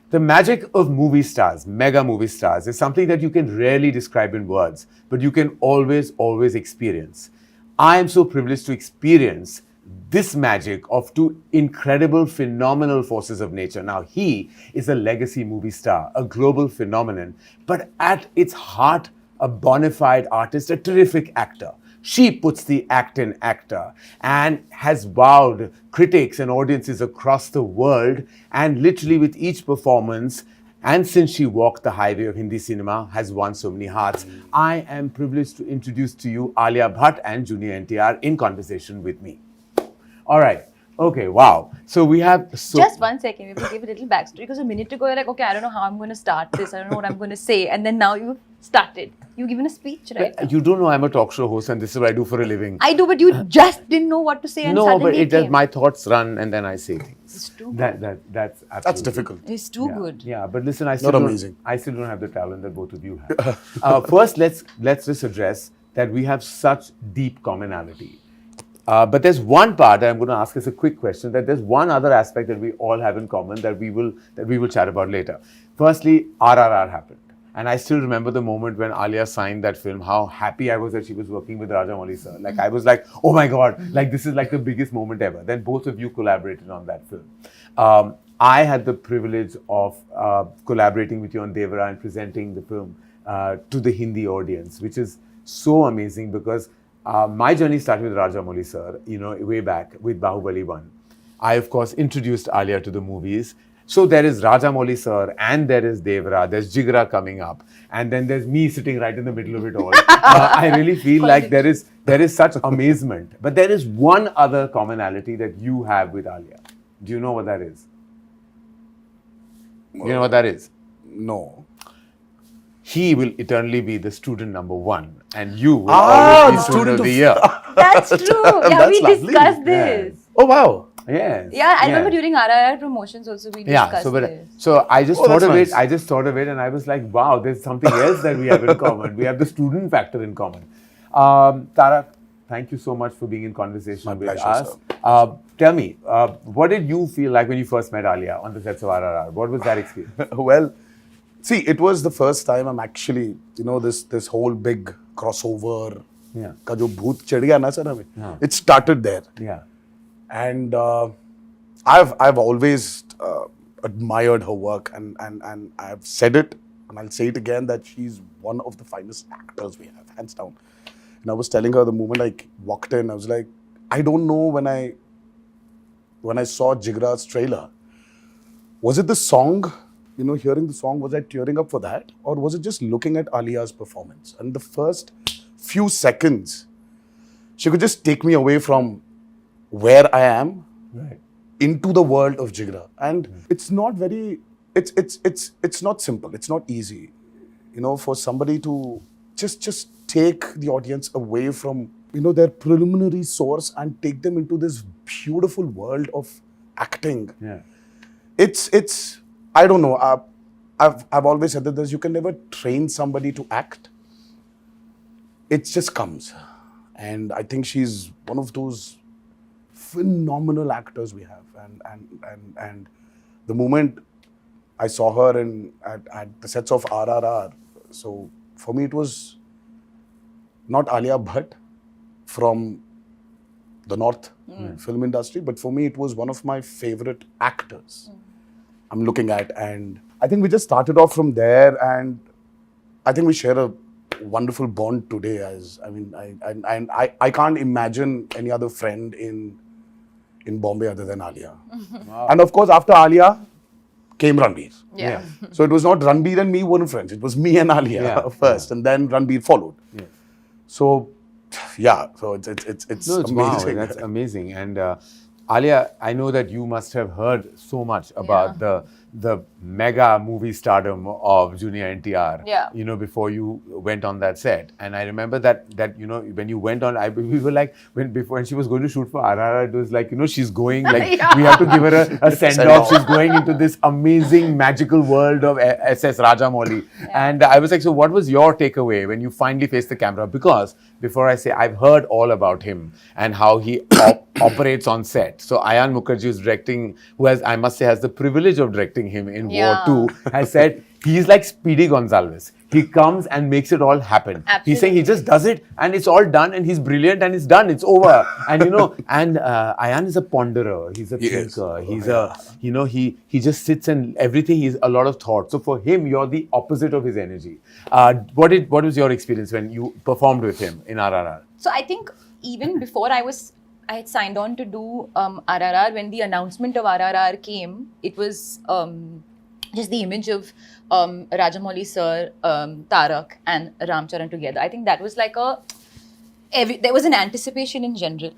The magic of movie stars, mega movie stars, is something that you can rarely describe in words, but you can always, always experience. I am so privileged to experience this magic of two incredible, phenomenal forces of nature. Now, he is a legacy movie star, a global phenomenon, but at its heart, a bona fide artist, a terrific actor. She puts the act in actor and has wowed critics and audiences across the world, and literally with each performance, and since she walked the highway of Hindi cinema, has won so many hearts. I am privileged to introduce to you Alia Bhatt and Junior NTR in conversation with me. All right. Okay, wow. So we have... Just 1 second, we will give a little backstory, because a minute ago you're like, okay, I don't know how I'm going to start this, I don't know what I'm going to say, and then now you've started. You've given a speech, right? You don't know I'm a talk show host and this is what I do for a living. I do, but you just didn't know what to say and suddenly it does, my thoughts run and then I say things. It's too good. That's difficult. It's too good. Yeah, but listen, I still amazing. I still don't have the talent that both of you have. First, let's just address that we have such deep commonality. But there's one part that I'm going to ask as a quick question, that there's one other aspect that we all have in common that we will chat about later. Firstly, RRR happened. And I still remember the moment when Alia signed that film, how happy I was that she was working with Rajamouli sir. Like, I was like, oh my God, like this is like the biggest moment ever. Then both of you collaborated on that film. I had the privilege of collaborating with you on Devara and presenting the film to the Hindi audience, which is so amazing because my journey started with Rajamouli sir, way back with Bahubali 1. I, of course, introduced Alia to the movies. So there is Rajamouli sir and there is Devra, there's Jigra coming up, and then there's me sitting right in the middle of it all. I really feel like there is such amazement. But there is one other commonality that you have with Alia. Do you know what that is? You know what that is? No. He will eternally be the student number 1 and you will always be student of the year. That's true. Yeah, we discussed this. Yes. Oh, wow. Yes. Yeah, I remember during RRR promotions also we discussed this. So I just thought of nice. it. I just thought of it, and I was like, "Wow, there's something else that we have in common. We have the student factor in common." Tara, thank you so much for being in conversation with us. Tell me, what did you feel like when you first met Alia on the sets of RRR? What was that experience? Well, see, it was the first time I'm actually, this whole big crossover. Yeah. Ka jo bhoot chad gaya na sir hame. It started there. Yeah. And I've always admired her work, and I've said it, and I'll say it again, that she's one of the finest actors we have, hands down. And I was telling her the moment I walked in, I was like, I don't know when I saw Jigra's trailer, was it the song, hearing the song, was I tearing up for that? Or was it just looking at Alia's performance? And the first few seconds, she could just take me away from where I am into the world of Jigra. And it's not very, it's not simple, it's not easy, for somebody to just take the audience away from, their preliminary source and take them into this beautiful world of acting. Yeah. It's I don't know, I've always said that you can never train somebody to act. It just comes. And I think she's one of those phenomenal actors we have, and the moment I saw her at the sets of RRR, so for me it was not Alia Bhatt from the North film industry, but for me it was one of my favorite actors I'm looking at, and I think we just started off from there, and I think we share a wonderful bond today. I can't imagine any other friend in Bombay other than Alia. Wow. And of course, after Alia came Ranbir. Yeah. So it was not Ranbir and me weren't friends. It was me and Alia first, and then Ranbir followed. Yeah. So, so it's amazing. Wow, that's amazing. And Alia, I know that you must have heard so much about the mega movie stardom of Junior NTR, before you went on that set. And I remember that when you went on, we were like, when she was going to shoot for RRR, it was like, she's going, like, we have to give her a send-off. She's going into this amazing, magical world of SS Rajamouli. And I was like, so what was your takeaway when you finally faced the camera? Because before I say, I've heard all about him and how he operates on set. So Ayan Mukherjee is directing, who has, I must say, has the privilege of directing directing him in Yeah. War 2, has said he's like Speedy Gonzalez. He comes and makes it all happen. He's saying he just does it and it's all done and he's brilliant and it's done. It's over. And and Ayan is a ponderer. He's a thinker. He's he just sits and everything. He's a lot of thought. So for him, you're the opposite of his energy. What was your experience when you performed with him in RRR? So I think even before I had signed on to do RRR, when the announcement of RRR came, it was just the image of Rajamouli sir, Tarak and Ramcharan together. I think that was like there was an anticipation in general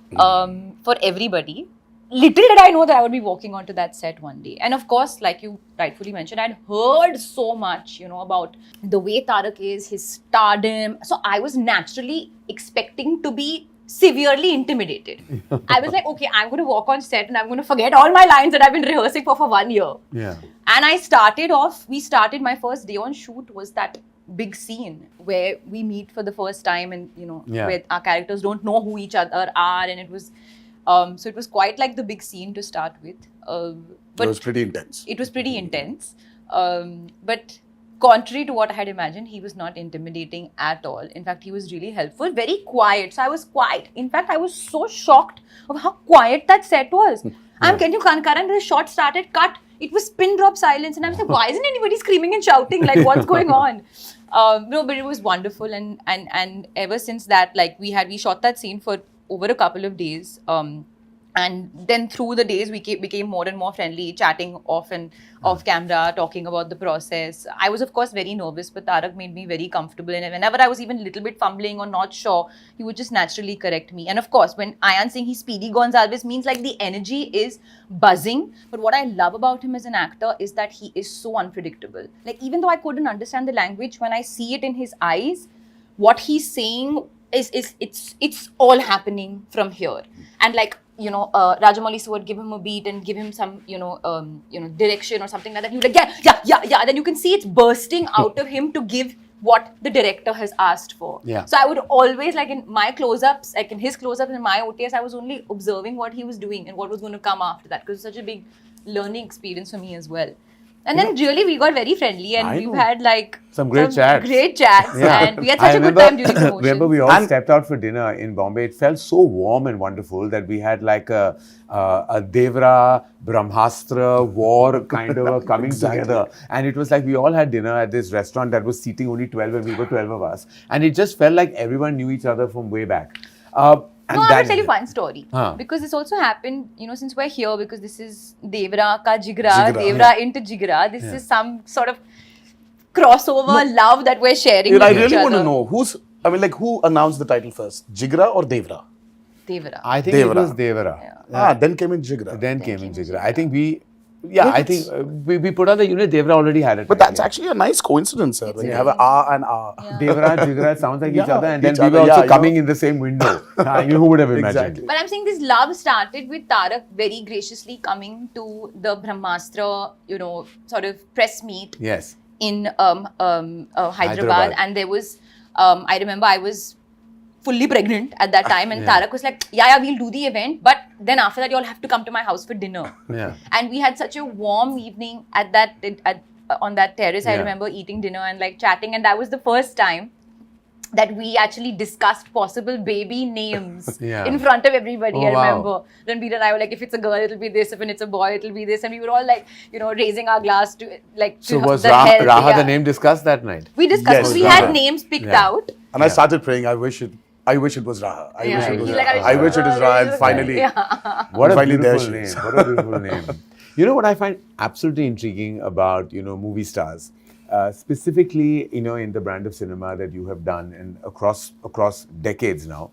for everybody. Little did I know that I would be walking onto that set one day. And of course, like you rightfully mentioned, I'd heard so much, about the way Tarak is, his stardom. So I was naturally expecting to be severely intimidated. I was like, okay, I'm going to walk on set and I'm going to forget all my lines that I've been rehearsing for 1 year. Yeah. And my first day on shoot was that big scene where we meet for the first time and, where our characters don't know who each other are. And it was, so it was quite like the big scene to start with. But it was pretty intense. It was pretty intense. But contrary to what I had imagined, he was not intimidating at all. In fact, he was really helpful, very quiet. So I was quiet. In fact, I was so shocked of how quiet that set was. Karan, the shot started, cut. It was pin drop silence. And I was like, why isn't anybody screaming and shouting? Like, what's going on? No, but it was wonderful. And ever since that, like we shot that scene for over a couple of days. And then through the days, we became more and more friendly, chatting off camera, talking about the process. I was, of course, very nervous, but Tarak made me very comfortable. And whenever I was even a little bit fumbling or not sure, he would just naturally correct me. And of course, when Ayan saying he's Speedy Gonzalez means like the energy is buzzing. But what I love about him as an actor is that he is so unpredictable. Like, even though I couldn't understand the language, when I see it in his eyes, what he's saying it's all happening from here. And like, Rajamouli sir would give him a beat and give him some, direction or something like that. He would like, yeah. And then you can see it's bursting out of him to give what the director has asked for. Yeah. So I would always, like in my close-ups, like in his close-ups and my OTS, I was only observing what he was doing and what was going to come after that, because it's such a big learning experience for me as well. And then really we got very friendly and we've had like some great chats. Yeah. And we had such a good time during the motions. Remember we all stepped out for dinner in Bombay. It felt so warm and wonderful that we had like a Devra, Brahmastra, war kind of a coming together. And it was like we all had dinner at this restaurant that was seating only 12 and we were 12 of us. And it just felt like everyone knew each other from way back. I'm going to tell you one story. Because this also happened, since we're here, because this is Devra ka Jigra, Devra into Jigra. This is some sort of crossover love that we're sharing with I each really other. want to know, who announced the title first? Jigra or Devra? Devra. I think it was Devara. Then came in Jigra. Then came in Jigra. I think we put on the unit. Devra already had it. But that's actually a nice coincidence, sir. When you have an R and R. Yeah. Devra and Jigra sounds like each other, and then we were also coming in the same window. Who would have imagined? Exactly. But I'm saying this love started with Tarak very graciously coming to the Brahmastra, sort of press meet. Yes. In Hyderabad. And there was, I remember I was fully pregnant at that time, and Tarak was like, yeah, we'll do the event, but then after that you all have to come to my house for dinner. Yeah. And we had such a warm evening on that terrace. I remember eating dinner and like chatting, and that was the first time that we actually discussed possible baby names in front of everybody. I remember. Ranbir and I were like, if it's a girl, it'll be this. If it's a boy, it'll be this. And we were all like, raising our glass to like. So was Raha the name discussed that night? We discussed. Yes, we had names picked out. And I started praying, I wish it was Raha. I wish it was Raha. And finally, What a finally beautiful name. What a beautiful name. You know what I find absolutely intriguing about, movie stars, specifically, in the brand of cinema that you have done and across decades now,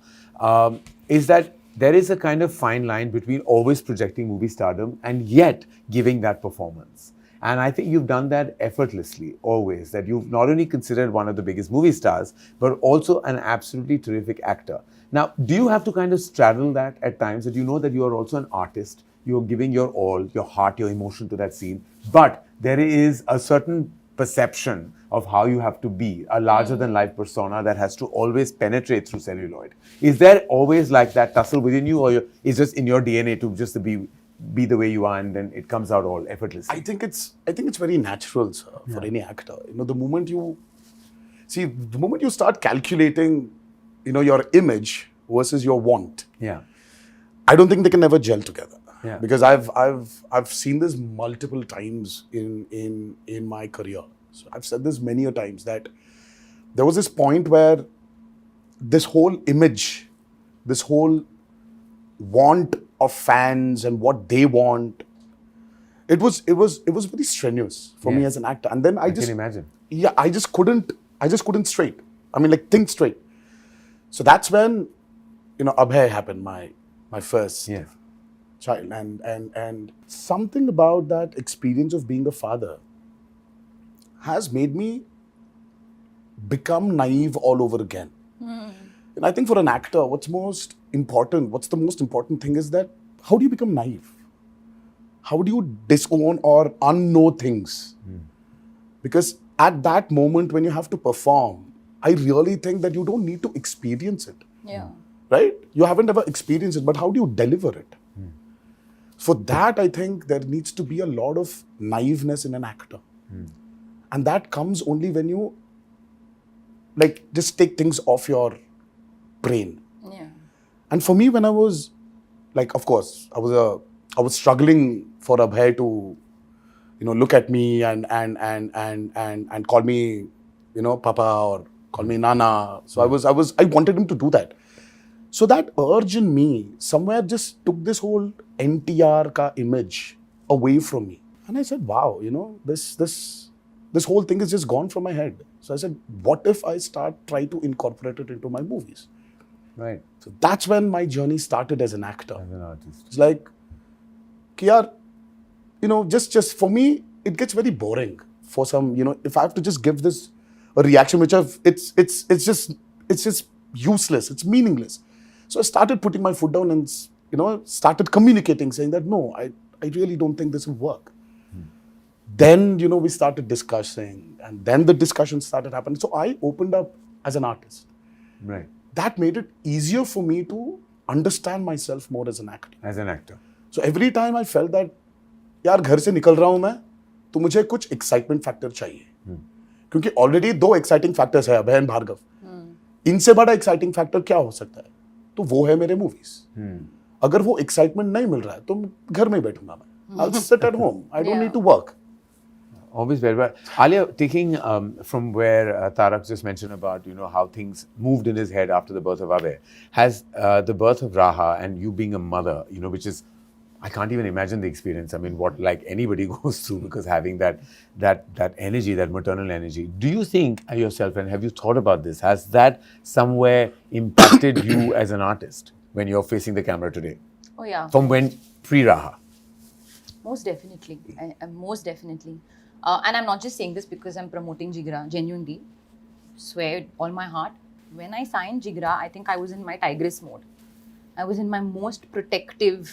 is that there is a kind of fine line between always projecting movie stardom and yet giving that performance. And I think you've done that effortlessly, always, that you've not only considered one of the biggest movie stars, but also an absolutely terrific actor. Now, do you have to kind of straddle that at times, that you know that you are also an artist, you're giving your all, your heart, your emotion to that scene, but there is a certain perception of how you have to be, a larger-than-life persona that has to always penetrate through celluloid. Is there always like that tussle within you, or is just in your DNA to just be be the way you are, and then it comes out all effortlessly? I think it's very natural, sir, for any actor. The moment you start calculating, your image versus your want, Yeah. I don't think they can never gel together. Yeah. Because I've seen this multiple times in my career. So I've said this many a times that there was this point where this whole image, this whole want of fans and what they want, it was very strenuous for me as an actor. And then I can imagine. Yeah, I just couldn't straight. I mean, like, think straight. So that's when, Abhay happened, my first child. And something about that experience of being a father has made me become naive all over again. And I think for an actor, what's the most important thing is that how do you become naive? How do you disown or unknow things? Because at that moment when you have to perform, I really think that you don't need to experience it. Yeah. Right? You haven't ever experienced it, but how do you deliver it? For that, I think there needs to be a lot of naiveness in an actor. And that comes only when you just take things off your brain. Yeah. And for me, when I was of course, I was struggling for Abhay to, look at me and call me, Papa or call me Nana. So I wanted him to do that. So that urge in me somewhere just took this whole NTR ka image away from me. And I said, wow, this whole thing is just gone from my head. So I said, what if I try to incorporate it into my movies? Right. So that's when my journey started as an actor. As an artist. It's like, Kiyar, just for me, it gets very boring for some, if I have to just give this a reaction, it's just useless, it's meaningless. So I started putting my foot down and, started communicating, saying that, no, I really don't think this will work. Then, we started discussing, and then the discussion started happening. So I opened up as an artist. Right. That made it easier for me to understand myself more as an actor. As an actor. So every time I felt that, यार घर से निकल रहा हूं मैं, तो मुझे कुछ excitement factor चाहिए. क्योंकि already 2 exciting factors है, अभय and भार्गव. इनसे बड़ा exciting factor क्या हो सकता है? तो वो है मेरे movies. अगर वो excitement नहीं मिल रहा है, तो घर में बैठूंगा मैं. I'll sit at home. I don't need to work. Always very well. Alia, taking from where Tarak just mentioned about, how things moved in his head after the birth of Abhay, has the birth of Raha and you being a mother, which is, I can't even imagine the experience. I mean, what like anybody goes through, because having that energy, that maternal energy. Do you think yourself, and have you thought about this, has that somewhere impacted you as an artist when you're facing the camera today? Oh yeah. From when pre-Raha? Most definitely. Most definitely. And I'm not just saying this because I'm promoting Jigra, genuinely. Swear all my heart. When I signed Jigra, I think I was in my tigress mode. I was in my most protective,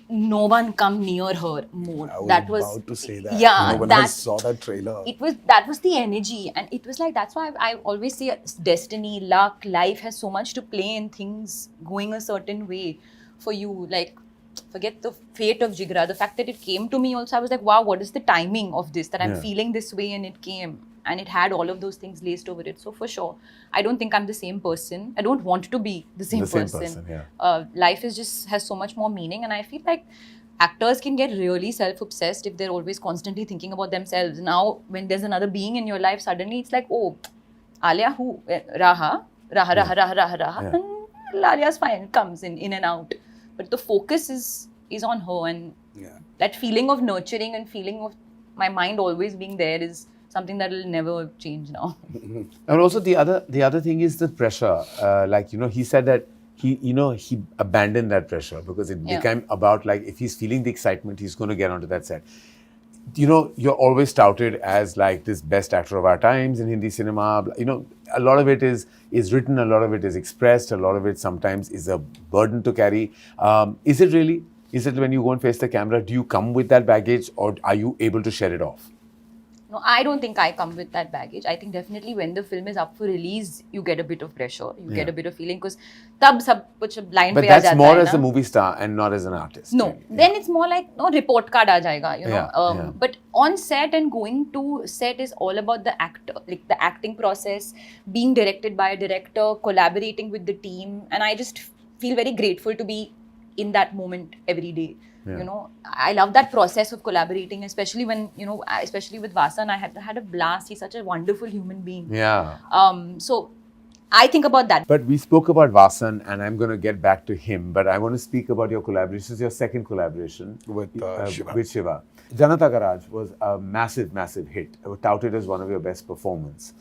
no one come near her mode. I was that was about to say that. Yeah, when I saw that trailer. That was the energy. And it was like, that's why I always say destiny, luck, life has so much to play in things going a certain way for you. Like, forget the fate of Jigra. The fact that it came to me also, I was like, wow, what is the timing of this? That I'm feeling this way and it came. And it had all of those things laced over it. So for sure, I don't think I'm the same person. I don't want to be the same person. Life has so much more meaning. And I feel like actors can get really self-obsessed if they're always constantly thinking about themselves. Now, when there's another being in your life, suddenly it's like, oh, Alia, who? Raha. And Alia's fine, comes in and out. But the focus is on her, and that feeling of nurturing and feeling of my mind always being there is something that will never change now. And also the other thing is the pressure. He said that he abandoned that pressure because it became about like if he's feeling the excitement, he's going to get onto that set. You're always touted as like this best actor of our times in Hindi cinema. A lot of it is written, a lot of it is expressed, a lot of it sometimes is a burden to carry. Is it really? Is it when you go and face the camera, do you come with that baggage or are you able to shed it off? No, I don't think I come with that baggage. I think definitely when the film is up for release, you get a bit of pressure. You get a bit of feeling because tab sab kuch blind But pe aa that's jata more hai as na. a movie star and not as an artist. No, really. then it's more like no report card aa jayega, you know. Yeah, yeah. But on set and going to set is all about the actor, like the acting process, being directed by a director, collaborating with the team, and I just feel very grateful to be in that moment every day. Yeah. You know, I love that process of collaborating, especially when, you know, especially with Vasan, I had a blast. He's such a wonderful human being. Yeah. So I think about that. But we spoke about Vasan, and I'm going to get back to him. But I want to speak about your collaboration. This is your second collaboration With Shiva. With Shiva. Janata Garage was a massive, massive hit. It was touted as one of your best performances.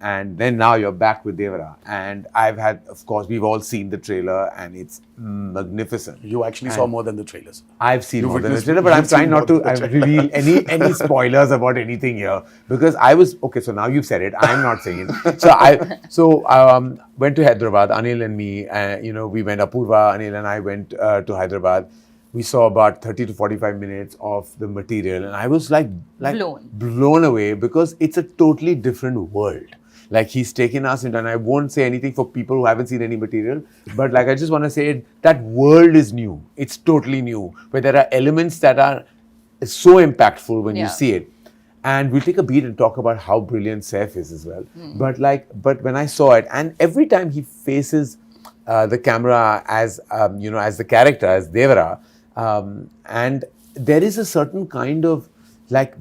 And then now you're back with Devra. And I've had, of course, we've all seen the trailer, and it's magnificent. You actually saw more than the trailers. I've seen You more than the witnessed- trailer, but I'm you've seen trying not more to than the trailer. reveal any spoilers about anything here, because I was okay. So now you've said it. I'm not saying it. So I went to Hyderabad. Anil and me, you know, we went. Apurva, Anil and I went to Hyderabad. We saw about 30 to 45 minutes of the material, and I was like blown away, because it's a totally different world. Like, he's taken us into, and I won't say anything for people who haven't seen any material, but like, I just want to say that world is new. It's totally new, where there are elements that are so impactful when you see it. And we'll take a beat and talk about how brilliant Saif is as well. But when I saw it, and every time he faces the camera as you know, as the character, as Devara, and there is a certain kind of like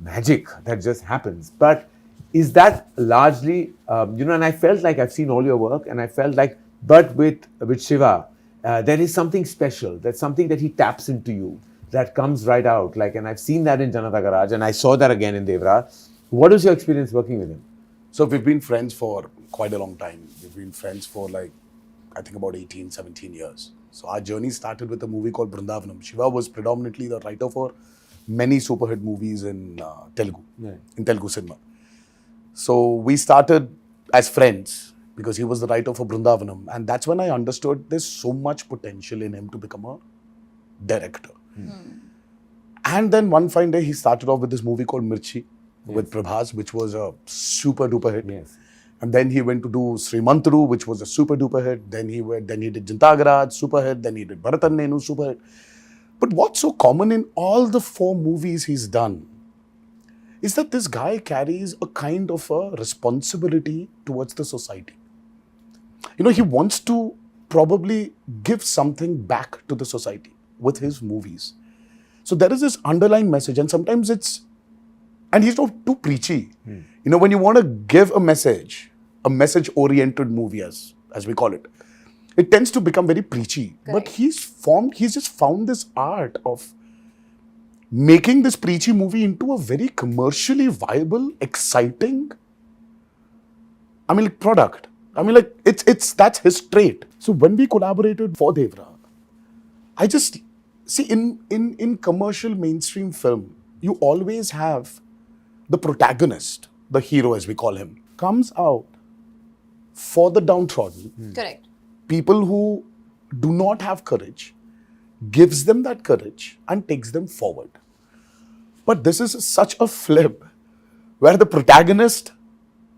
magic that just happens. But is that largely, you know, and I felt like I've seen all your work, and I felt like, but with Shiva, there is something special. There's something that he taps into you that comes right out. Like, and I've seen that in Janata Garage, and I saw that again in Devra. What was your experience working with him? So we've been friends for quite a long time. We've been friends for like, I think about 18, 17 years. So our journey started with a movie called Brindavanam. Shiva was predominantly the writer for many super hit movies in Telugu, in Telugu cinema. So we started as friends because he was the writer for Brindavanam. And that's when I understood there's so much potential in him to become a director. And then one fine day, he started off with this movie called Mirchi with Prabhas, which was a super duper hit. Yes. And then he went to do Srimantru, which was a super duper hit. Then he did Janata Garage, super hit. Then he did Bharatan Nenu, super hit. But what's so common in all the 4 movies he's done is that this guy carries a kind of a responsibility towards the society. You know, he wants to probably give something back to the society with his movies. So there is this underlying message, and sometimes and he's not too preachy. You know, when you want to give a message-oriented movie, as we call it, it tends to become very preachy. Correct. But he's just found this art of making this preachy movie into a very commercially viable, exciting, product. That's his trait. So when we collaborated for Devra, I just see in commercial mainstream film, you always have the protagonist, the hero as we call him, comes out for the downtrodden. Correct. People who do not have courage, gives them that courage and takes them forward. But this is such a flip where the protagonist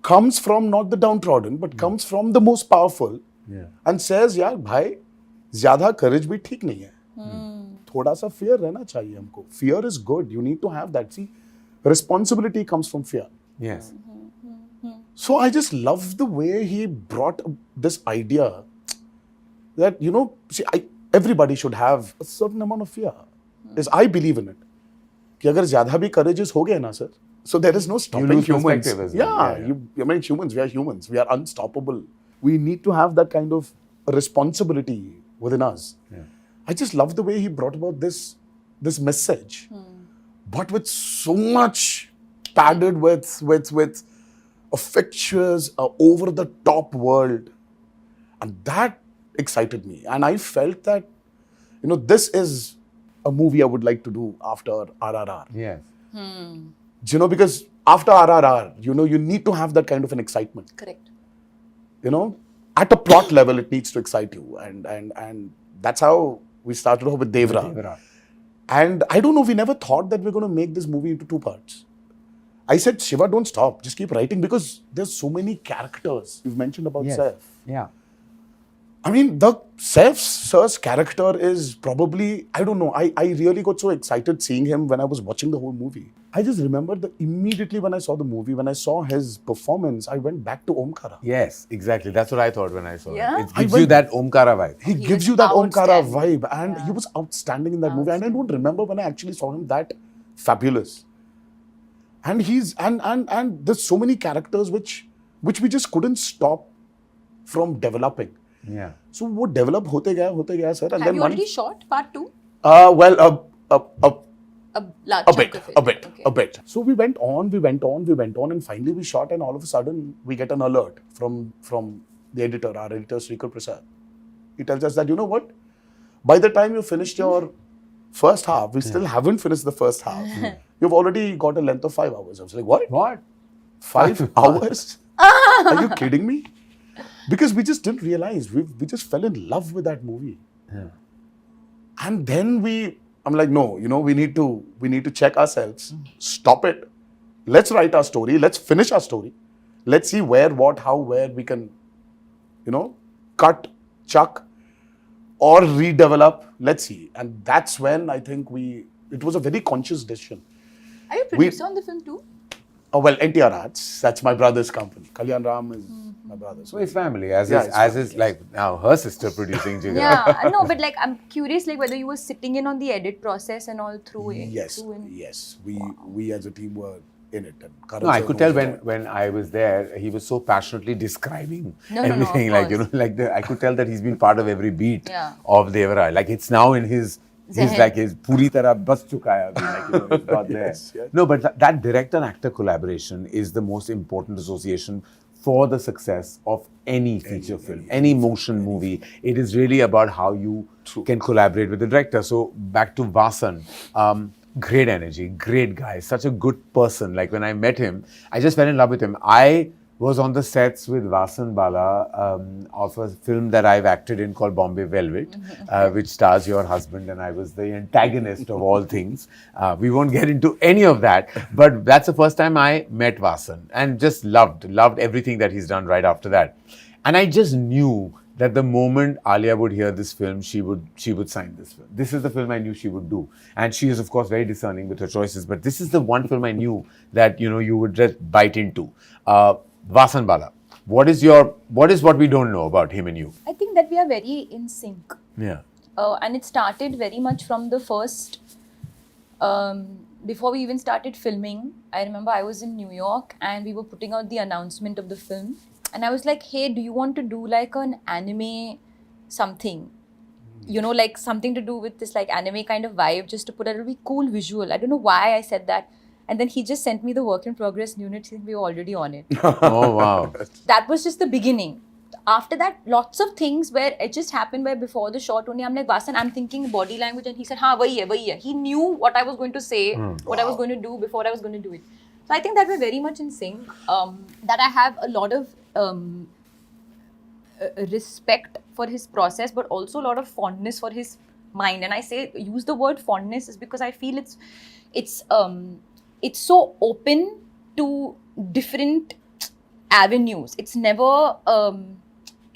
comes from not the downtrodden, but comes from the most powerful and says, यार भाई, ज़्यादा courage भी ठीक नहीं है. थोड़ा सा fear रहना चाहिए हमको. Fear is good. You need to have that. See, responsibility comes from fear. Yes. So I just love the way he brought this idea that, you know, see, everybody should have a certain amount of fear. Yes, I believe in it. कि अगर ज़्यादा भी courageous हो गए ना, sir, so there is no stopping lose humans. perspective as well. Humans, we are humans. We are unstoppable. We need to have that kind of responsibility within us. Yeah. I just love the way he brought about this message, but with so much padded with a fictitious, over the top world, and that excited me. And I felt that, you know, this is a movie I would like to do after RRR. Yes. You know, because after RRR, you know, you need to have that kind of an excitement. Correct. You know, at a plot level, it needs to excite you, and that's how we started off with Devra. And I don't know, we never thought that we're going to make this movie into 2 parts. I said, Shiva, don't stop. Just keep writing because there's so many characters. You've mentioned about Yes. Saif. Yeah. I mean, the Saif sir's character is probably, I don't know, I really got so excited seeing him when I was watching the whole movie. I just remember that immediately when I saw the movie, when I saw his performance, I went back to Omkara. Yes, exactly. That's what I thought when I saw Yeah? it. It gives you that Omkara vibe. He He gives is you that Omkara outstanding. vibe, and he Yeah. was outstanding in that movie. And I don't remember when I actually saw him that fabulous. And he's and there's so many characters which we just couldn't stop from developing. Yeah. So वो develop होते गया sir. And Have then you already shot part 2? well A large a chunk bit, of it. Okay. a bit. So we went on, and finally we shot, and all of a sudden we get an alert from the editor, our editor Srikar Prasad. He tells us that, you know what? By the time you finished your first half, we still haven't finished the first half. You've already got a length of 5 hours. I was like, what? What? 5 hours? Are you kidding me? Because we just didn't realize. We just fell in love with that movie. Yeah. And then I'm like, no, you know, we need to check ourselves. Stop it. Let's write our story. Let's finish our story. Let's see where, what, how, where we can, you know, cut, chuck, or redevelop. Let's see. And that's when I think it was a very conscious decision. Are you a producer on the film too? Oh, well, NTR Arts, that's my brother's company. Kalyan Ram is my brother's. So it's family, as Yeah, is, it's as family, is like now her sister producing Jigra. Yeah, no, but like I'm curious, like whether you were sitting in on the edit process and all through it. Yes, through in- yes. We as a team were in it. And Karan No, I sir could tell knows a lot. when I was there, he was so passionately describing No, everything. of Like, you course. know, like I could tell that he's been part of every beat Yeah. of Devara. Like it's now in his Zehen. like his puri tarah bas chuka hai abhi, like, you know, it's got there. Yes, yes. No, but that director-actor collaboration is the most important association for the success of any feature film, any motion movie. It is really about how you can collaborate with the director. So back to Vasan, great energy, great guy, such a good person. Like when I met him, I just fell in love with him. I was on the sets with Vasan Bala of a film that I've acted in called Bombay Velvet, which stars your husband, and I was the antagonist of all things. We won't get into any of that, but that's the first time I met Vasan and just loved everything that he's done right after that. And I just knew that the moment Alia would hear this film, she would sign this film. This is the film I knew she would do. And she is, of course, very discerning with her choices, but this is the one film I knew that, you know, you would just bite into. Vasan Bala, what is what we don't know about him and you? I think that we are very in sync. Yeah. And it started very much from the first, before we even started filming. I remember I was in New York and we were putting out the announcement of the film. And I was like, hey, do you want to do like an anime something? You know, like something to do with this like anime kind of vibe, just to put a really cool visual. I don't know why I said that. And then he just sent me the work in progress unit. We were already on it. Oh, wow. That was just the beginning. After that, lots of things where it just happened where before the shot only, I'm like, Vasan, I'm thinking body language. And he said, haan, wahi hai. He knew what I was going to say, what I was going to do before I was going to do it. So I think that we're very much in sync. That I have a lot of respect for his process, but also a lot of fondness for his mind. And I say, use the word fondness is because I feel it's so open to different avenues. It's never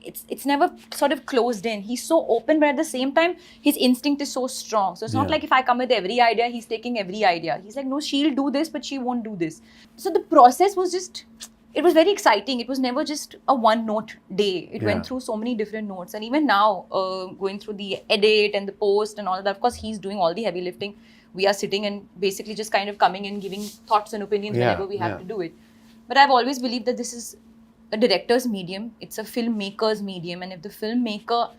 it's never sort of closed in. He's so open, but at the same time, his instinct is so strong. So it's not like if I come with every idea, he's taking every idea. He's like, no, she'll do this, but she won't do this. So the process was just, it was very exciting. It was never just a one-note day. It went through so many different notes. And even now, going through the edit and the post and all that, of course, he's doing all the heavy lifting. We are sitting and basically just kind of coming in, giving thoughts and opinions whenever we have to do it. But I've always believed that this is a director's medium. It's a filmmaker's medium. And if the filmmaker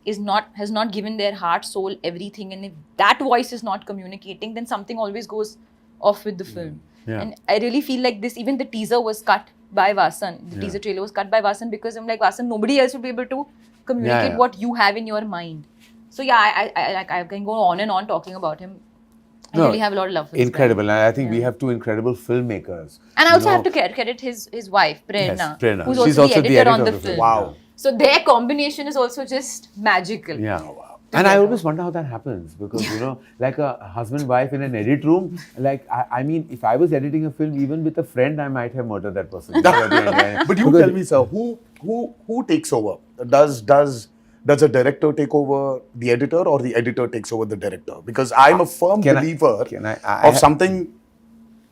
has not given their heart, soul, everything, and if that voice is not communicating, then something always goes off with the film. And I really feel like this, even the teaser was cut by Vasan. The teaser trailer was cut by Vasan because I'm like, Vasan, nobody else would be able to communicate what you have in your mind. So I can go on and on talking about him. I really have a lot of love for this Incredible. guy. And I think we have two incredible filmmakers. And I also have to credit his wife, Prerna, Yes, Prerna. who's She's also the editor on the film. film. Wow. So their combination is also just magical. Yeah. Wow. And I always wonder how that happens because, you know, like a husband-wife in an edit room, like, I mean, if I was editing a film, even with a friend, I might have murdered that person. But you tell me, sir, who takes over? Does a director take over the editor or the editor takes over the director? Because I'm a firm believer of something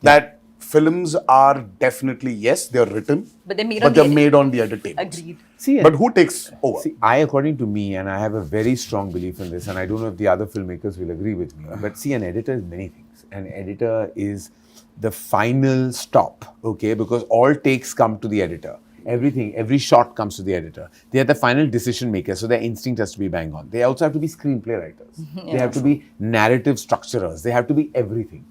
that films are definitely, yes, they're written, But they're made on the edit tables. Agreed. See, But who takes over? See, according to me, and I have a very strong belief in this, and I don't know if the other filmmakers will agree with me, but see, an editor is many things. An editor is the final stop, okay? Because all takes come to the editor. Everything, every shot comes to the editor. They are the final decision makers, so their instinct has to be bang on. They also have to be screenplay writers. They have to be narrative structurers. They have to be everything.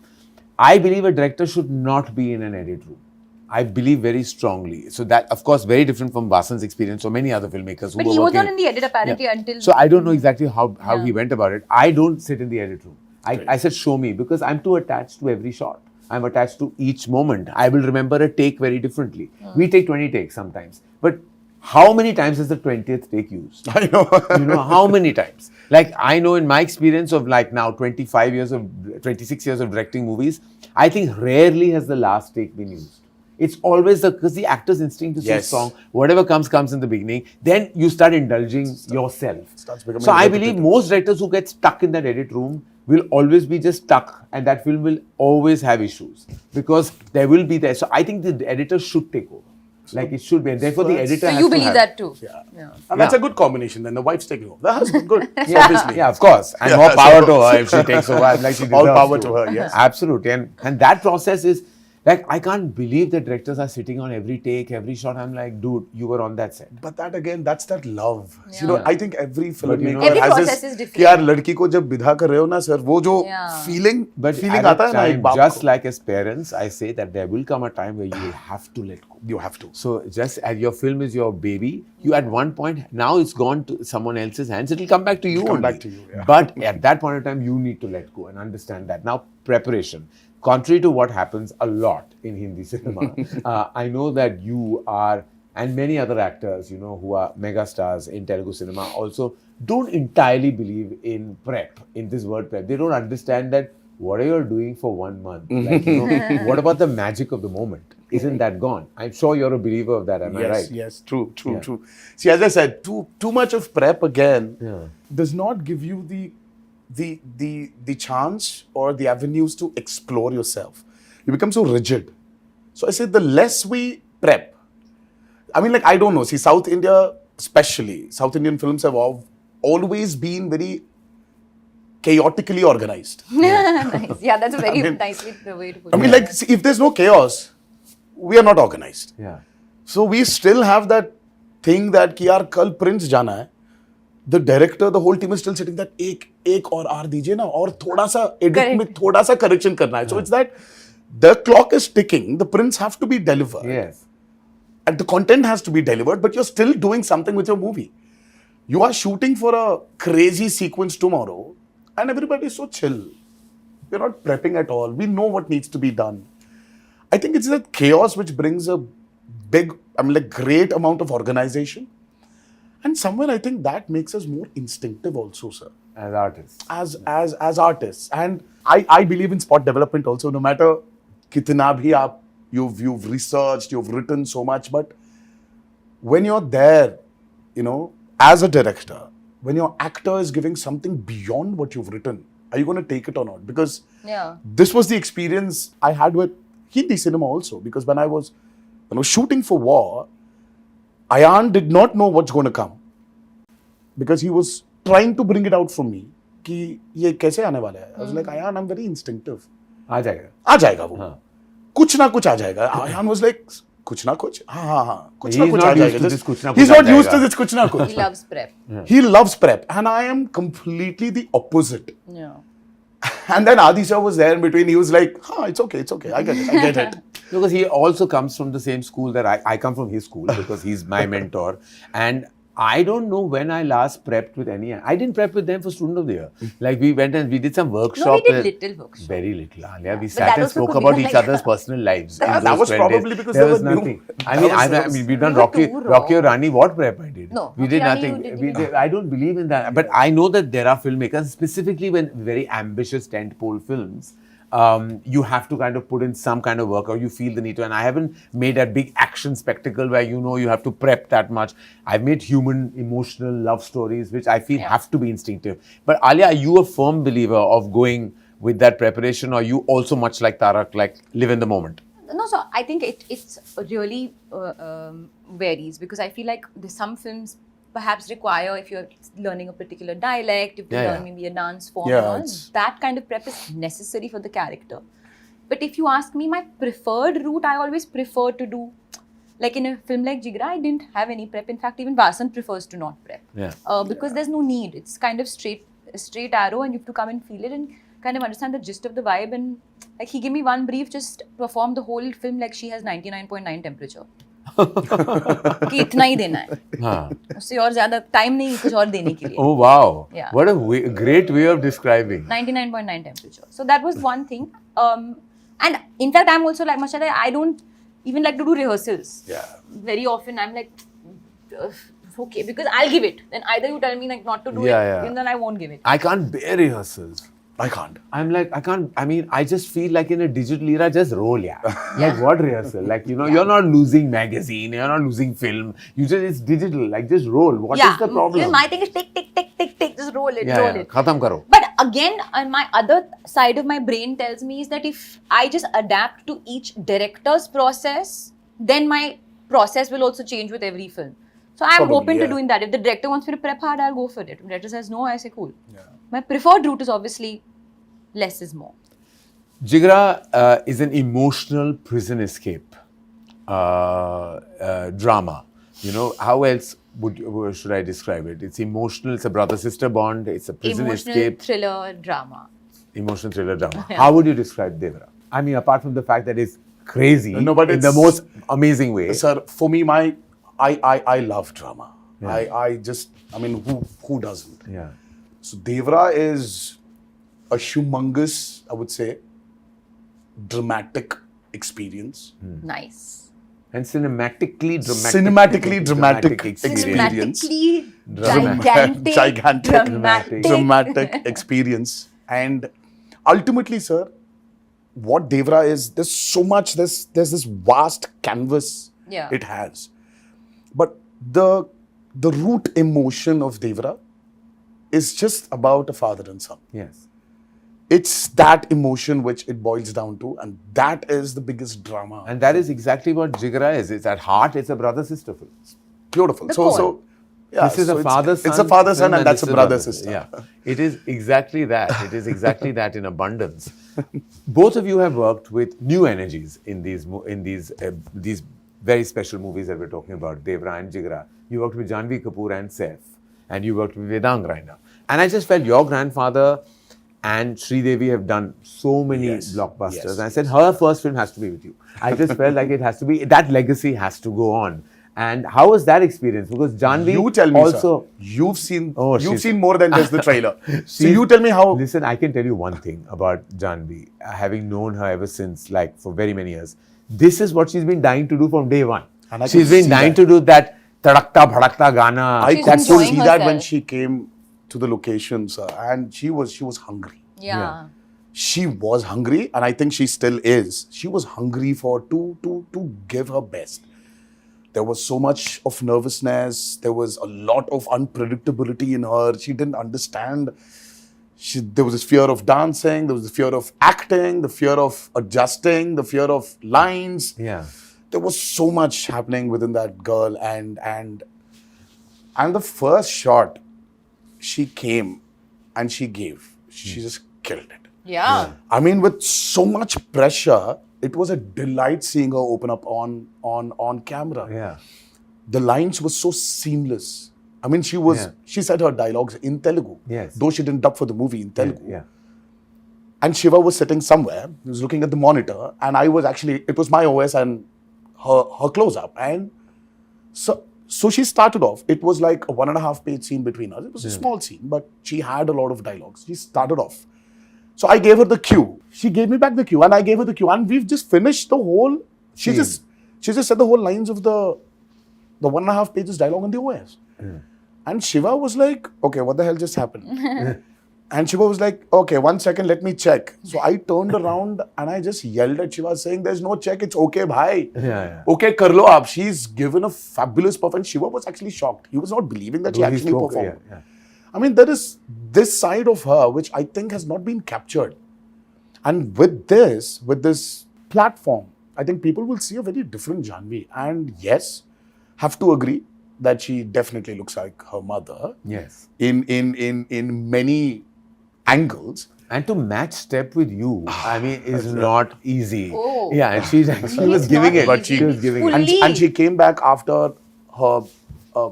I believe a director should not be in an edit room. I believe very strongly. So that, of course, very different from Vasan's experience or many other filmmakers who But were he was working. not in the edit apparently until... So I don't know exactly how he went about it. I don't sit in the edit room. I said, show me, because I'm too attached to every shot. I'm attached to each moment. I will remember a take very differently. We take 20 takes sometimes. But how many times is the 20th take used? I know. You know, how many times? Like, I know in my experience of like now 26 years of directing movies, I think rarely has the last take been used. It's always because the actor's instinct is so strong. Whatever comes in the beginning. Then you start indulging yourself. So I believe most directors who get stuck in that edit room will always be just stuck, and that film will always have issues because there will be there. So I think the editor should take over. Like it should be, and therefore the editor has to So you believe have. that too? Yeah. And that's a good combination. Then the wife's taking over. The husband, good. Obviously. Yeah, of course. And more power to her if she takes over. Like she All deserves power to her, yes. Absolutely. And that process is, like, I can't believe that directors are sitting on every take, every shot. I'm like, dude, you were on that set. But that again, that's that love. You know, I think every filmmaker Every has process this, is different. कि यार लड़की को जब विदा कर रहे हो ना सर, वो जो feeling आता है ना एक बाप को. Just like as parents, I say that there will come a time where you will have to let go. You have to. So just as your film is your baby, you at one point, now it's gone to someone else's hands, it'll come back to you only. Back to you, yeah. But at that point in time, you need to let go and understand that. Now, preparation. Contrary to what happens a lot in Hindi cinema, I know that you are, and many other actors, you know, who are mega stars in Telugu cinema also don't entirely believe in prep, in this word prep. They don't understand that what are you doing for 1 month? Like, you know, what about the magic of the moment? Isn't that gone? I'm sure you're a believer of that, am I right? Yes, true. See, as I said, too much of prep again does not give you the chance or the avenues to explore yourself. You become so rigid. So I say the less we prep, I mean, like, I don't know. See, South India, especially, South Indian films have always been very chaotically organized. Nice. Yeah, that's a very nicely the way to put it. I mean, like, see, if there's no chaos, we are not organized. Yeah. So we still have that thing that कि यार कल Prince जाना है. The director, the whole team is still sitting that एक और R दीजिए ना और थोड़ा सा edit में थोड़ा सा correction करना है. So it's that the clock is ticking. The Prince have to be delivered. Yes. And the content has to be delivered, but you're still doing something with your movie. You are shooting for a crazy sequence tomorrow, and everybody is so chill. We're not prepping at all. We know what needs to be done. I think it's that chaos which brings a big, great amount of organization. And somewhere I think that makes us more instinctive also, sir. As artists. As artists. And I believe in spot development also, no matter kitna bhi you've researched, you've written so much, but when you're there, you know, as a director, when your actor is giving something beyond what you've written, are you going to take it or not? Because this was the experience I had with Hindi cinema also. Because when I was shooting for War, Ayan did not know what's going to come. Because he was trying to bring it out from me. कि ये कैसे आने वाला है? I was like, Ayan, I'm very instinctive. आ जाएगा. आ जाएगा वो. कुछ ना कुछ आ जाएगा. Ayan was like, कुछ ना कुछ? हाँ. कुछ ना कुछ आ जाएगा. He's not used to this कुछ ना कुछ. He loves prep. He loves prep. And I am completely the opposite. Yeah. And then Adi sir was there in between. He was like, it's okay. I get it. Because he also comes from the same school that I come from his school because he's my mentor. And I don't know when I last prepped with any. I didn't prep with them for Student of the Year. Like we went and we did some workshop. No, we did little workshop. Very little, Alia. We But sat that and also spoke could be about like each other's personal lives. in that those was 12 days. probably because there they was were new. nothing. I That mean, was- I that mean, was- we've done We were Rocky, too Rocky or raw. Rani. What prep I did? No, we Rocky did Rani nothing. you didn't We even did, I don't believe in that. But I know that there are filmmakers, specifically when very ambitious tentpole films. You have to kind of put in some kind of work, or you feel the need to. And I haven't made that big action spectacle where you have to prep that much. I've made human, emotional love stories, which I feel have to be instinctive. But Alia, are you a firm believer of going with that preparation, or you also much like Tarak, like live in the moment? No, so I think it's really varies, because I feel like there's some films perhaps require, if you're learning a particular dialect, if you Yeah, learn yeah. maybe a dance form, Yeah, and all, it's- that kind of prep is necessary for the character. But if you ask me, my preferred route, I always prefer to do, like in a film like Jigra, I didn't have any prep. In fact, even Vasan prefers to not prep. Yeah. Because there's no need. It's kind of straight arrow, and you have to come and feel it and kind of understand the gist of the vibe. And like he gave me one brief, just perform the whole film like she has 99.9 temperature. कि इतना ही देना है, Huh. उससे और ज्यादा time नहीं कुछ और देने के लिए. Oh wow! Yeah. What a great way of describing. 99.9 temperature. So that was one thing. And in fact, I'm also like Mashada, I don't even like to do rehearsals. Yeah. Very often I'm like, okay, because I'll give it. Then either you tell me like not to do Yeah, it, yeah. and then I won't give it. I can't bear rehearsals. I can't. I'm like, I can't, I mean, I just feel like in a digital era, just roll, yeah. Like what rehearsal? Like, you're not losing magazine, you're not losing film. It's digital, like just roll. What is the problem? My thing is tick, tick, tick, tick, tick, just roll it, yeah, roll yeah. it. Khatam karo. But again, my other side of my brain tells me is that if I just adapt to each director's process, then my process will also change with every film. So I'm Probably, open to yeah. doing that. If the director wants me to prep hard, I'll go for it. If the director says no, I say cool. Yeah. My preferred route is obviously less is more. Jigra is an emotional prison escape drama. How else should I describe it? It's emotional, it's a brother-sister bond, it's a prison Emotional escape. thriller drama. Emotional thriller drama. How would you describe Devra? I mean, apart from the fact that it's crazy No, but in the it's- most amazing way. Sir, for me, I love drama. Yeah. I mean, who doesn't? Yeah. So Devra is a humongous, I would say, dramatic experience. Nice. And cinematically dramatic experience. Cinematically Dramatic. gigantic, dramatic experience. And ultimately, sir, what Devra is, there's so much, there's this vast canvas Yeah. it has. But the root emotion of Devra is just about a father and son. Yes. It's that emotion which it boils down to, and that is the biggest drama. And that is exactly what Jigra is. It's at heart, it's a brother-sister film. Beautiful. The So core. yeah, This is so a father-son. It's a father-son, film and that's this a is brother-sister. Yeah. It is exactly that. It is exactly that in abundance. Both of you have worked with new energies in these very special movies that we're talking about, Devra and Jigra. You worked with Janhvi Kapoor and Saif, and you worked with Vedang right now. And I just felt your grandfather and Sridevi have done so many Yes, blockbusters. yes, And I said, her first film has to be with you. I just felt like it has to be, that legacy has to go on. And how was that experience? Because Janhvi You tell me, also... sir. You've seen she's- more than just the trailer. So She's- you tell me how. Listen, I can tell you one thing about Janhvi, having known her ever since, like for very many years. This is what she's been dying to do from day one. And I She's can been see dying that. to do that tadakta bhadakta Gana. I She's could enjoying see that when herself. she came to the location, sir, and she was hungry. Yeah. She was hungry, and I think she still is. She was hungry to give her best. There was so much of nervousness. There was a lot of unpredictability in her. She didn't understand. There was this fear of dancing. There was the fear of acting, the fear of adjusting, the fear of lines. Yeah. There was so much happening within that girl, and the first shot, she came and she gave. She just killed it. Yeah. I mean, with so much pressure, it was a delight seeing her open up on camera. Yeah. The lines were so seamless. I mean, she said her dialogues in Telugu. Yes. Though she didn't dub for the movie in Telugu. Yeah. And Shiva was sitting somewhere. He was looking at the monitor, and it was my OS and her close up. And so So she started off, it was like a 1.5 page scene between us. It was a small scene, but she had a lot of dialogues. She started off. So I gave her the cue. She gave me back the cue and I gave her the cue. And we've just finished the whole, she just said the whole lines of the 1.5 pages dialogue on the OS. And Shiva was like, okay, what the hell just happened? And Shiva was like, okay, 1 second, let me check. So I turned around and I just yelled at Shiva saying, there's no check, it's okay, bhai. Okay, kar lo aap. She's given a fabulous performance. Shiva was actually shocked. He was not believing that she actually performed. I mean, there is this side of her which I think has not been captured. And with this platform, I think people will see a very different Janhvi. And yes, have to agree that she definitely looks like her mother. Yes. In many angles. And to match step with you, I mean, is not easy. Oh. Yeah, and she was giving it. But she was giving it. And she came back after her.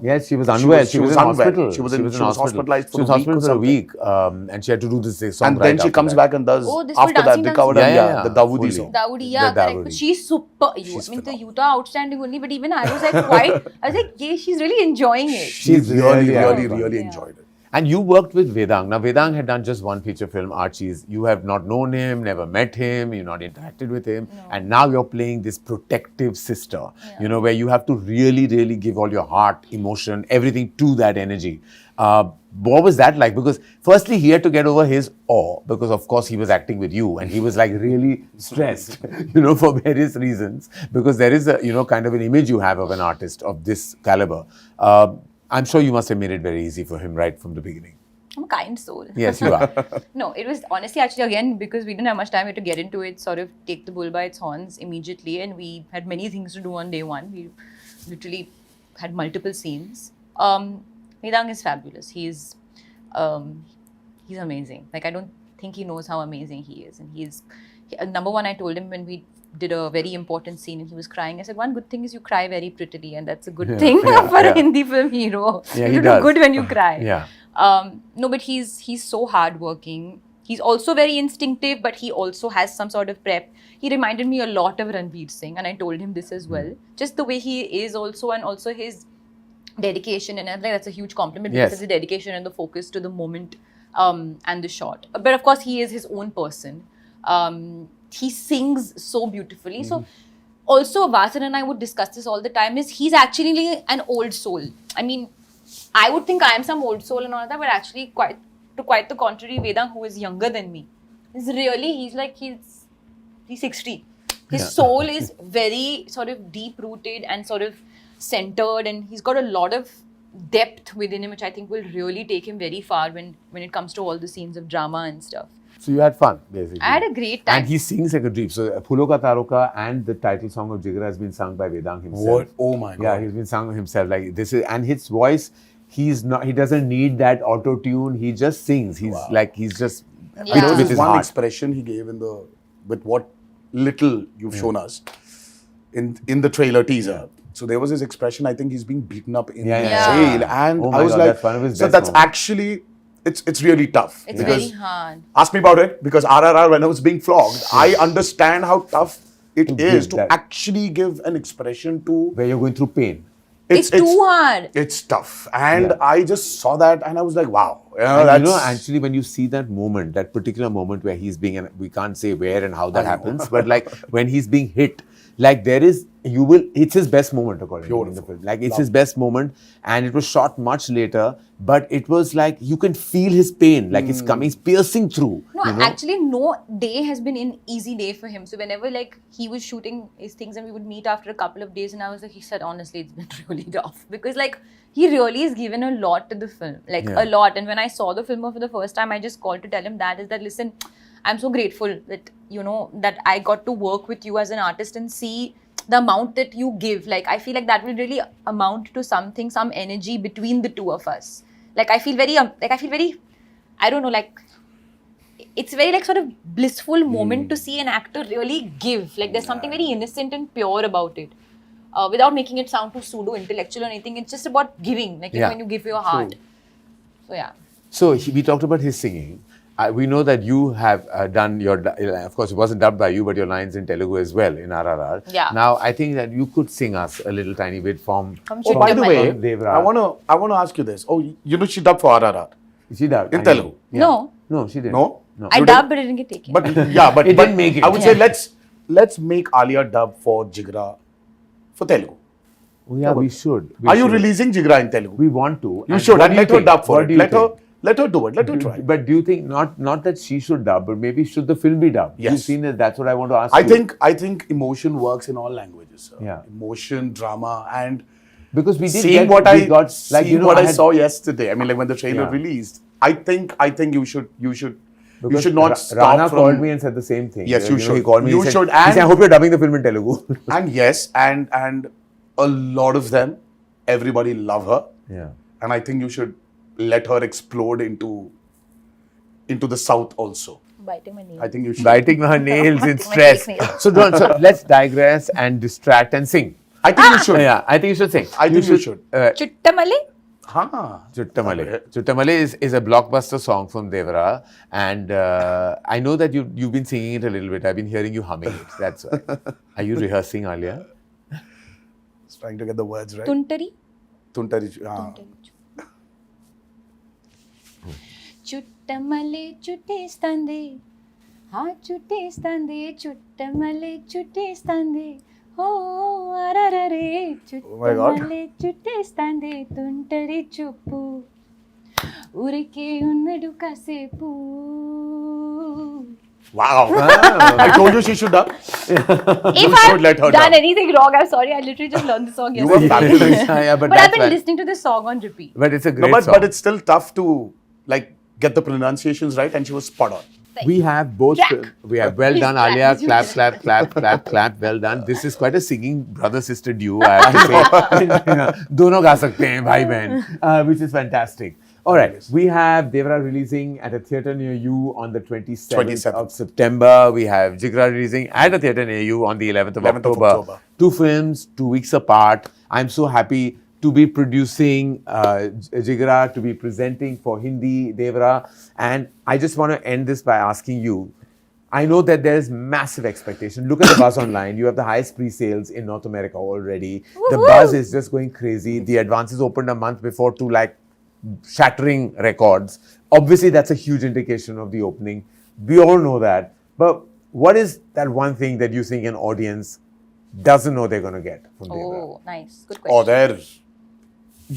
Yes, she was unwell. She was in unwell. hospital. She was hospitalized for a week. And she had to do this song. And then she comes back and does after that the Kavadam, the Dawoodi song. Dawoodi, yeah, correct. She's super. I mean, the Yuta outstanding only, but even I was like, yeah, she's really enjoying it. She's really enjoyed it. And you worked with Vedang. Now, Vedang had done just one feature film, Archie's. You have not known him, never met him, you've not interacted with him. No. And now you're playing this protective sister, where you have to really, really give all your heart, emotion, everything to that energy. What was that like? Because firstly, he had to get over his awe because, of course, he was acting with you and he was like really stressed, for various reasons. Because there is a, kind of an image you have of an artist of this caliber. I'm sure you must have made it very easy for him right from the beginning. I'm a kind soul. Yes, you are. No, it was honestly actually again because we didn't have much time, we had to get into it, sort of take the bull by its horns immediately, and we had many things to do on day one. We literally had multiple scenes. Vedang is fabulous. He's amazing. Like, I don't think he knows how amazing he is. And number one, I told him when we did a very important scene and he was crying, I said, one good thing is you cry very prettily, and that's a good thing for a Hindi film hero. Yeah, you do good when you cry. Yeah. No, but he's so hardworking. He's also very instinctive, but he also has some sort of prep. He reminded me a lot of Ranveer Singh, and I told him this as well. Just the way he is also, and also his dedication, and I think that's a huge compliment because it's the dedication and the focus to the moment and the shot. But of course, he is his own person. He sings so beautifully. So also Vasan and I would discuss this all the time, is he's actually an old soul. I mean, I would think I am some old soul and all that, but actually quite the contrary, Vedang, who is younger than me, is really, he's 60. His soul is very sort of deep rooted and sort of centered, and he's got a lot of depth within him, which I think will really take him very far when it comes to all the scenes of drama and stuff. So you had fun, basically. I had a great time. And he sings like a dream. So Phulo Ka Taroka and the title song of Jigra has been sung by Vedang himself. What? Oh my God. Yeah, he's been sung himself. Like this is, and his voice, he doesn't need that auto tune. He just sings. He's he's just with his one heart. expression he gave with what little you've shown us in the trailer teaser. So there was his expression. I think he's being beaten up in jail, and oh I was God, like, that's one of his so best that's moments. actually. It's really tough. It's very hard. Ask me about it, because RRR, when I was being flogged, I understand how tough it is to actually give an expression to where you're going through pain. It's too hard. It's tough. And I just saw that and I was like, wow. Actually, when you see that moment, that particular moment where he's being, and we can't say where and how that happens, but like when he's being hit, like it's his best moment according to me in the film. Like it's his best moment, and it was shot much later, but it was like you can feel his pain, like it's coming, it's piercing through. No, actually no day has been an easy day for him. So whenever he was shooting his things and we would meet after a couple of days, and I was like, he said, honestly, it's been really tough. Because he really has given a lot to the film, a lot. And when I saw the film for the first time, I just called to tell him that listen, I'm so grateful that, that I got to work with you as an artist and see the amount that you give. I feel like that will really amount to something, some energy between the two of us. I feel very, I don't know, it's very sort of blissful moment to see an actor really give. There's something very innocent and pure about it. Without making it sound too pseudo-intellectual or anything, it's just about giving, when you give your heart. So yeah. So we talked about his singing. we know that you have done your, of course, it wasn't dubbed by you, but your lines in Telugu as well in RRR. Yeah. Now, I think that you could sing us a little tiny bit from. From Oh, by the way, Devra. I wanna ask you this. Oh, you know she dubbed for RRR She dubbed in I know. Telugu. Yeah. No, she didn't. No? no. I You did? dubbed, but it didn't get taken. But yeah, but It but didn't make it. I would say let's make Alia dub for Jigra for Telugu. Oh, yeah, we should. We Are you should. releasing Jigra in Telugu? We want to. You should, what and do you let her think? dub for What it. do you Let her do it. Let her try. But do you think not that she should dub, but maybe should the film be dubbed? Yes. You've seen it. That's what I want to ask you. I think emotion works in all languages, sir. Yeah. Emotion, drama, and because we did seeing get, what we I got, like, seeing you know, what I had- saw yesterday. I mean, like when the trailer Yeah. released, I think you should because not stop Rana from. called me and said the same thing. Yes, you know, should. He called me. You he said, should, he said, and- I hope you're dubbing the film in Telugu. And yes, and a lot of them, everybody love her, yeah. and I think you should let her explode into the south also. Biting my nail. I think you should. Biting her nails in Biting my stress. fake nails. So let's digress and distract and sing. I think you should. Yeah, I think you should sing. I think you should. Chuttamale? Huh. Chuttamale. Chuttamale is a blockbuster song from Devara, and I know that you've been singing it a little bit. I've been hearing you humming it. That's why. Are you rehearsing, Alia? Just trying to get the words right. Tuntari? Tuntari. చుట్టమలే చుట్టేస్తాంది ఆ చుట్టేస్తాంది చుట్టమలే చుట్టేస్తాంది ఓ అరరరే my God. చుట్టమలే చుట్టేస్తాంది తుంటరి చూపు ఊరికే ఉన్నడు కాసేపు Wow. I told you she should dub. If should let her I've done dub. anything wrong, I'm sorry. I literally just learned the song You were yesterday. fabulous. Yeah, but But I've that's been why. listening to this song on repeat. But it's a No, great song. but it's still tough to like get the pronunciations right, and she was spot on. We have both. Clap. We have well Please done, clap. Alia. Please Clap, clap, clap, clap, clap. Well done. This is quite a singing brother-sister duo, I have to say. Dono ga sakte hain, bhai behan, which is fantastic. All right, we have Devra releasing at a theatre near you on the 27th of September. We have Jigra releasing at a theatre near you on the 11th of 11th of October. October. Two films, 2 weeks apart. I'm so happy to be producing Jigra, to be presenting for Hindi, Devra. And I just want to end this by asking you, I know that there is massive expectation. Look at the buzz online. You have the highest pre-sales in North America already. The buzz is just going crazy. The advances opened a month before to like shattering records. Obviously, that's a huge indication of the opening. We all know that. But what is that one thing that you think an audience doesn't know they're going to get from Devra? Oh, nice. Good Oh, question. there.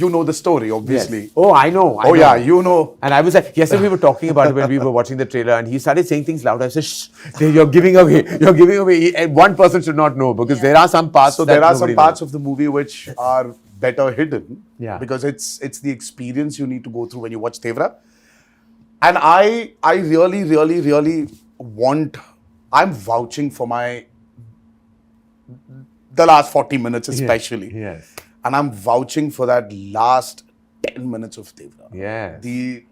You know the story, obviously. Yes. Oh, I know. I Oh know. yeah, you know. And I was like, yesterday we were talking about it when we were watching the trailer, and he started saying things loud. I said, "Shh, you're giving away. You're giving away." And one person should not know because there are some parts. So that there are some nobody parts knows. of the movie which are better hidden. Yeah. Because it's the experience you need to go through when you watch Devra. And I really want. I'm vouching for the last 40 minutes especially. Yes. And I'm vouching for that last 10 minutes of Devra. Yes. The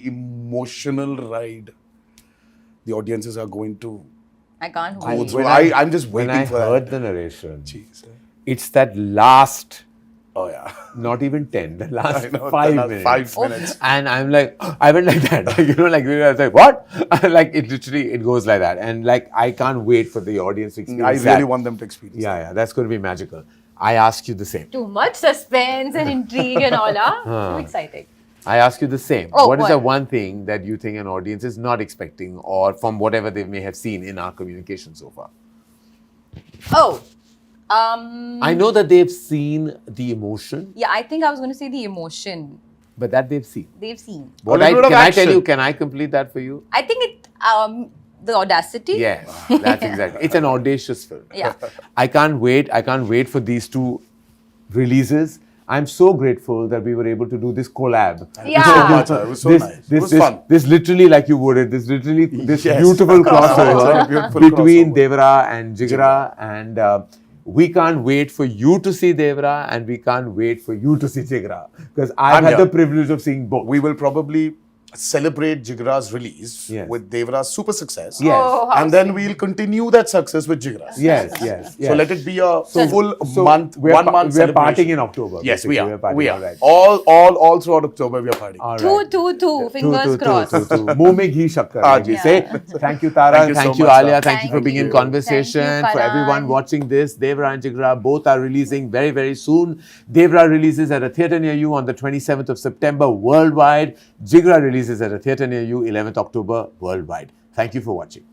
emotional ride the audiences are going to I can't go hold it. through. When I'm just when waiting I for heard that. the narration, Jeez. it's that last, Oh yeah. not even 10, the last I know, the 5 last minutes. 5 minutes. And I'm like, I went like that. Like, you know, like, I was like, what? Like, it literally, it goes like that. And like, I can't wait for the audience to I experience really that. want them to experience that. Yeah, that's going to be magical. I ask you the same. Too much suspense and intrigue and all, huh? Too exciting. I ask you the same. Oh, what is what? the one thing that you think an audience is not expecting, or from whatever they may have seen in our communication so far? Oh, I know that they've seen the emotion, yeah, I think I was going to say the emotion but that they've seen. they've seen. What little bit of can I tell action. you? Can I complete that for you? I think the audacity. Yes, that's exactly. It's an audacious film. Yeah. I can't wait. I can't wait for these two releases. I'm so grateful that we were able to do this collab. Yeah. So much. It was so nice. It was fun. This literally, like you worded, this Yes. beautiful crossover Beautiful between crossover. Devra and Jigra, and we can't wait for you to see Devra, and we can't wait for you to see Jigra, because I've I'm had here. the privilege of seeing both. We will probably celebrate Jigra's release Yes. with Devra's super success. Yes. Oh, how And then we'll continue that success with Jigra's. Yes, yes, yes. So let it be a full So month, we're 1 month we're celebration. partying in October. Yes, basically. we are. We're partying, We are. All right. All throughout October, we are partying. All Two, right. two, two. Fingers crossed. Muh mein ghee shakkar, like we Yeah. say. Thank you, Tara. Thank you Thank so you, much, Alia. sir. Thank you for Thank being in you. conversation. Thank you, For everyone Karan. watching this, Devra and Jigra both are releasing very, very soon. Devra releases at a theatre near you on the 27th of September worldwide. Jigra releases at a theatre near you 11th October worldwide. Thank you for watching.